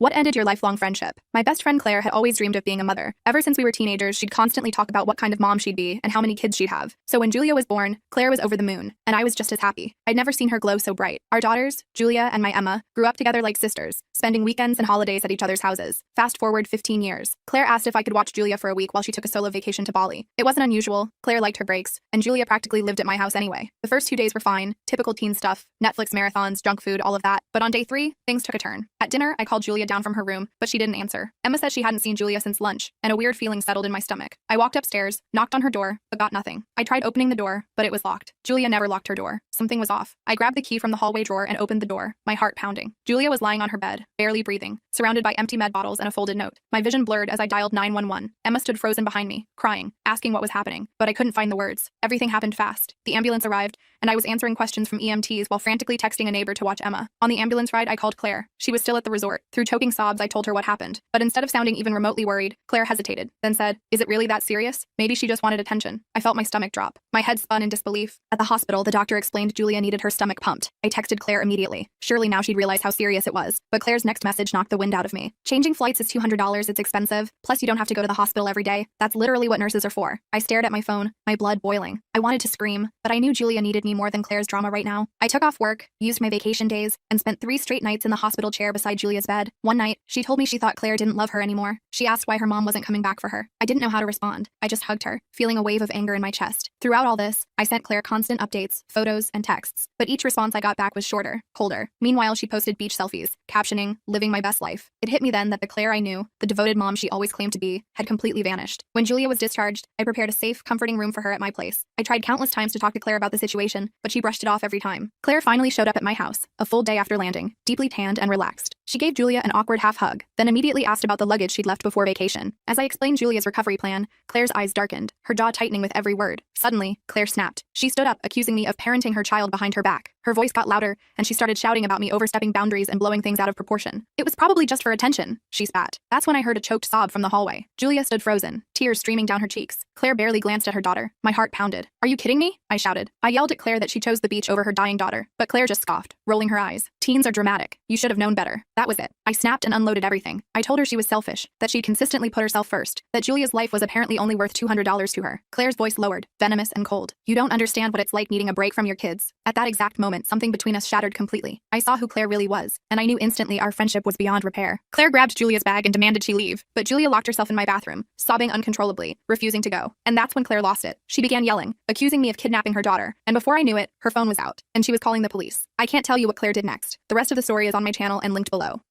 What ended your lifelong friendship? My best friend Claire had always dreamed of being a mother. Ever since we were teenagers, she'd constantly talk about what kind of mom she'd be and how many kids she'd have. So when Julia was born, Claire was over the moon, and I was just as happy. I'd never seen her glow so bright. Our daughters, Julia and my Emma, grew up together like sisters, spending weekends and holidays at each other's houses. Fast forward 15 years. Claire asked if I could watch Julia for a week while she took a solo vacation to Bali. It wasn't unusual. Claire liked her breaks, and Julia practically lived at my house anyway. The first 2 days were fine, typical teen stuff, Netflix marathons, junk food, all of that. But on day 3, things took a turn. At dinner, I called Julia down from her room, but she didn't answer. Emma said she hadn't seen Julia since lunch, and a weird feeling settled in my stomach. I walked upstairs, knocked on her door, but got nothing. I tried opening the door, but it was locked. Julia never locked her door. Something was off. I grabbed the key from the hallway drawer and opened the door, my heart pounding. Julia was lying on her bed, barely breathing, surrounded by empty med bottles and a folded note. My vision blurred as I dialed 911. Emma stood frozen behind me, crying, asking what was happening, but I couldn't find the words. Everything happened fast. The ambulance arrived, and I was answering questions from EMTs while frantically texting a neighbor to watch Emma. On the ambulance ride, I called Claire. She was still at the resort. Through choking sobs, I told her what happened. But instead of sounding even remotely worried, Claire hesitated, then said, "Is it really that serious? Maybe she just wanted attention." I felt my stomach drop. My head spun in disbelief. At the hospital, the doctor explained Julia needed her stomach pumped. I texted Claire immediately. Surely now she'd realize how serious it was. But Claire's next message knocked the wind out of me. "Changing flights is $200, it's expensive. Plus you don't have to go to the hospital every day. That's literally what nurses are for." I stared at my phone, my blood boiling. I wanted to scream, but I knew Julia needed me more than Claire's drama right now. I took off work, used my vacation days, and spent 3 straight nights in the hospital chair beside Julia's bed. One night, she told me she thought Claire didn't love her anymore. She asked why her mom wasn't coming back for her. I didn't know how to respond. I just hugged her, feeling a wave of anger in my chest. Throughout all this, I sent Claire constant updates, photos, and texts, but each response I got back was shorter, colder. Meanwhile, she posted beach selfies, captioning, "Living my best life." It hit me then that the Claire I knew, the devoted mom she always claimed to be, had completely vanished. When Julia was discharged, I prepared a safe, comforting room for her at my place. I tried countless times to talk to Claire about the situation, but she brushed it off every time. Claire finally showed up at my house, a full day after landing, deeply tanned and relaxed. She gave Julia an awkward half-hug, then immediately asked about the luggage she'd left before vacation. As I explained Julia's recovery plan, Claire's eyes darkened, her jaw tightening with every word. Suddenly, Claire snapped. She stood up, accusing me of parenting her child behind her back. Her voice got louder, and she started shouting about me overstepping boundaries and blowing things out of proportion. "It was probably just for attention," she spat. That's when I heard a choked sob from the hallway. Julia stood frozen, tears streaming down her cheeks. Claire barely glanced at her daughter. My heart pounded. "Are you kidding me?" I shouted. I yelled at Claire that she chose the beach over her dying daughter, but Claire just scoffed, rolling her eyes. "Teens are dramatic. You should have known better." That was it. I snapped and unloaded everything. I told her she was selfish, that she'd consistently put herself first, that Julia's life was apparently only worth $200 to her. Claire's voice lowered, venomous and cold. "You don't understand what it's like needing a break from your kids." At that exact moment, something between us shattered completely. I saw who Claire really was, and I knew instantly our friendship was beyond repair. Claire grabbed Julia's bag and demanded she leave, but Julia locked herself in my bathroom, sobbing uncontrollably, refusing to go. And that's when Claire lost it. She began yelling, accusing me of kidnapping her daughter, and before I knew it, her phone was out, and she was calling the police. I can't tell you what Claire did next. The rest of the story is on my channel and linked below.